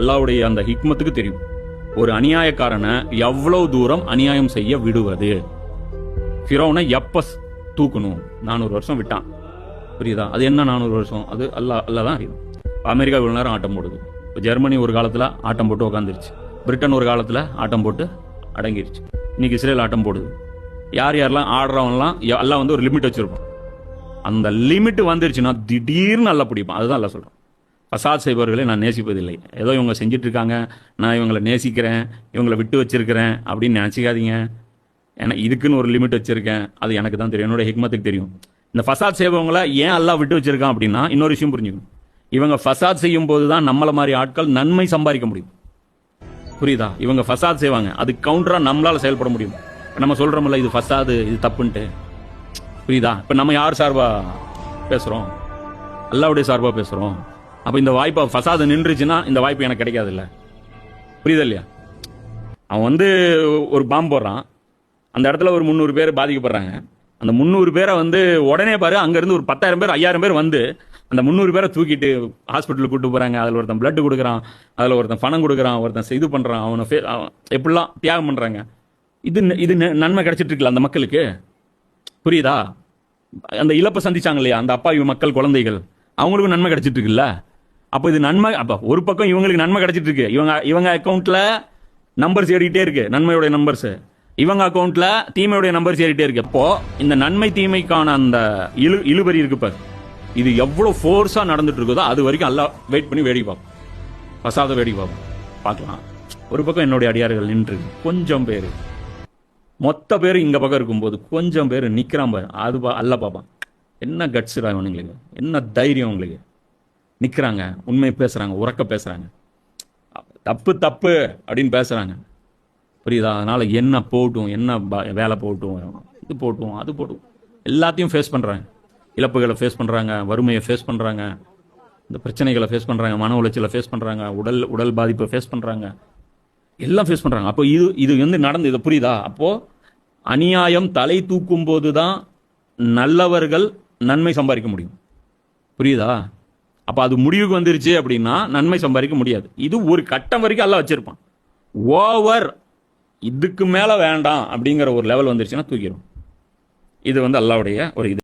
அல்லாஹ்வுடைய அந்த ஹிக்மத்துக்கு தெரியும் ஒரு அநியாயக்காரனை எவ்வளவு தூரம் அநியாயம் செய்ய விடுவது. ஃபிரௌனை எப்ப தூக்கணும்? 400 வருஷம் விட்டான், புரியுதா? அது என்ன 400 வருஷம்? அது அல்லாஹ் தான் அறியும். அமெரிக்கா இவ்வளவு நேரம் ஆட்டம் போடுது. இப்போ ஜெர்மனி ஒரு காலத்துல ஆட்டம் போட்டு உட்காந்துருச்சு. பிரிட்டன் ஒரு காலத்துல ஆட்டம் போட்டு அடங்கிருச்சு. இன்னைக்கு இஸ்ரேல் ஆட்டம் போடுது. யார் யாரெல்லாம் ஆடுறவங்கலாம் எல்லாம் வந்து ஒரு லிமிட் வச்சிருப்போம். அந்த லிமிட் வந்துருச்சுன்னா திடீர்னு நல்லா பிடிப்பான். அதுதான் எல்லாம் சொல்றேன். ஃபசாத் செய்பவர்களை நான் நேசிப்பதில்லை. ஏதோ இவங்க செஞ்சுட்டு இருக்காங்க, நான் இவங்களை நேசிக்கிறேன், இவங்களை விட்டு வச்சிருக்கிறேன் அப்படின்னு நினச்சிக்காதீங்க. ஏன்னா இதுக்குன்னு ஒரு லிமிட் வச்சிருக்கேன். அது எனக்கு தான் தெரியும், என்னோட ஹிக்மத்துக்கு தெரியும். இந்த ஃபசாத் செய்பவங்களை ஏன் அல்லாஹ் விட்டு வச்சிருக்கான் அப்படின்னா இன்னொரு விஷயம் புரிஞ்சுக்கணும். இவங்க ஃபசாத் செய்யும் போது தான் நம்மள மாதிரி ஆட்கள் நன்மை சம்பாதிக்க முடியும், புரியுதா? இவங்க ஃபசாத் செய்வாங்க, அது கவுண்டரா நம்மளால செயல்பட முடியும். நம்ம சொல்றோம்ல இது ஃபசாது, இது தப்புன்ட்டு, புரியுதா? இப்ப நம்ம யார் சார்பா பேசுறோம்? அல்லாஹ்வுடைய சார்பா பேசுறோம். அப்ப இந்த வாய்ப்பை ஃபசாது நின்றுச்சுன்னா இந்த வாய்ப்பு எனக்கு கிடைக்காது இல்ல, புரியுதா இல்லையா? அவன் வந்து ஒரு பாம்பு போடுறான், அந்த இடத்துல ஒரு 300 பேர் பாதிக்கப்படுறாங்க. அந்த 300 பேரை வந்து உடனே பாரு, அங்க இருந்து ஒரு 10,000 பேர் 5,000 பேர் வந்து அந்த 300 பேரை தூக்கிட்டு ஹாஸ்பிட்டலுக்கு கூட்டு போறாங்க. அதுல ஒருத்தன் பிளட் கொடுக்குறான், அதுல ஒருத்தன் பணம் கொடுக்குறான், ஒருத்தன் இது பண்றான், அவனை எப்படிலாம் தியாகம் பண்றாங்க. இது நன்மை கிடைச்சிட்டு இருக்குல்ல அந்த மக்களுக்கு, புரியுதா? அந்த இழப்பை சந்திச்சாங்க இல்லையா அந்த அப்பாவி மக்கள், குழந்தைகள், அவங்களுக்கும் நன்மை கிடைச்சிட்டு இருக்குல்ல. அப்ப இது நன்மை. அப்ப ஒரு பக்கம் இவங்களுக்கு நன்மை கிடைச்சிட்டு இருக்கு, இவங்க அக்கௌண்ட்ல நம்பர்ஸ் ஏறிட்டே இருக்கு, நன்மையுடைய நம்பர்ஸ். இவங்க அக்கௌண்ட்ல தீமையுடைய நம்பர்ஸ் ஏறிட்டே இருக்கு. அப்போ இந்த நன்மை தீமைக்கான அந்த இழுபறி இருக்கு பாரு, இது எவ்வளவு ஃபோர்ஸா நடந்துட்டு இருக்குதோ அது வரைக்கும் எல்லாம் வெயிட் பண்ணி வேடிக்கை பார்ப்போம், பசாத வேடிக்கை பார்க்கலாம். ஒரு பக்கம் என்னுடைய அடியார்கள் நின்று கொஞ்சம் பேர், மொத்த பேர் இங்க பக்கம் இருக்கும்போது கொஞ்சம் பேர் நிக்கிறான் பாரு, அது அல்ல பாப்பான். என்ன கட்ஸ் உங்களுக்கு, என்ன தைரியம் உங்களுக்கு? நிக்கிறாங்க, உண்மையை பேசுறாங்க, உறக்க பேசுறாங்க, தப்பு தப்பு அப்படின்னு பேசுறாங்க, புரியுதா? அதனால என்ன போட்டும், என்ன வேலை போட்டும், இது போட்டும், அது போட்டும், எல்லாத்தையும் ஃபேஸ் பண்றாங்க. இழப்புகளை ஃபேஸ் பண்றாங்க, வறுமையை ஃபேஸ் பண்றாங்க, இந்த பிரச்சனைகளை ஃபேஸ் பண்றாங்க, மன உளைச்சலை ஃபேஸ் பண்றாங்க, உடல் பாதிப்பை ஃபேஸ் பண்றாங்க, எல்லாம் ஃபேஸ் பண்றாங்க. அப்போ இது வந்து நடந்து, இது புரியுதா? அப்போ அநியாயம் தலை தூக்கும் போதுதான் நல்லவர்கள் நன்மை சம்பாதிக்க முடியும், புரியுதா? அப்ப அது முடிவுக்கு வந்துருச்சு அப்படின்னா நன்மை சம்பாதிக்க முடியாது. இது ஒரு கட்டம் வரைக்கும் எல்லாம் வச்சிருப்பான். ஓவர் இதுக்கு மேல வேண்டாம் அப்படிங்கிற ஒரு லெவல் வந்துருச்சுன்னா தூக்கிடும். இது வந்து அல்லாஹ்வுடைய ஒரு இது.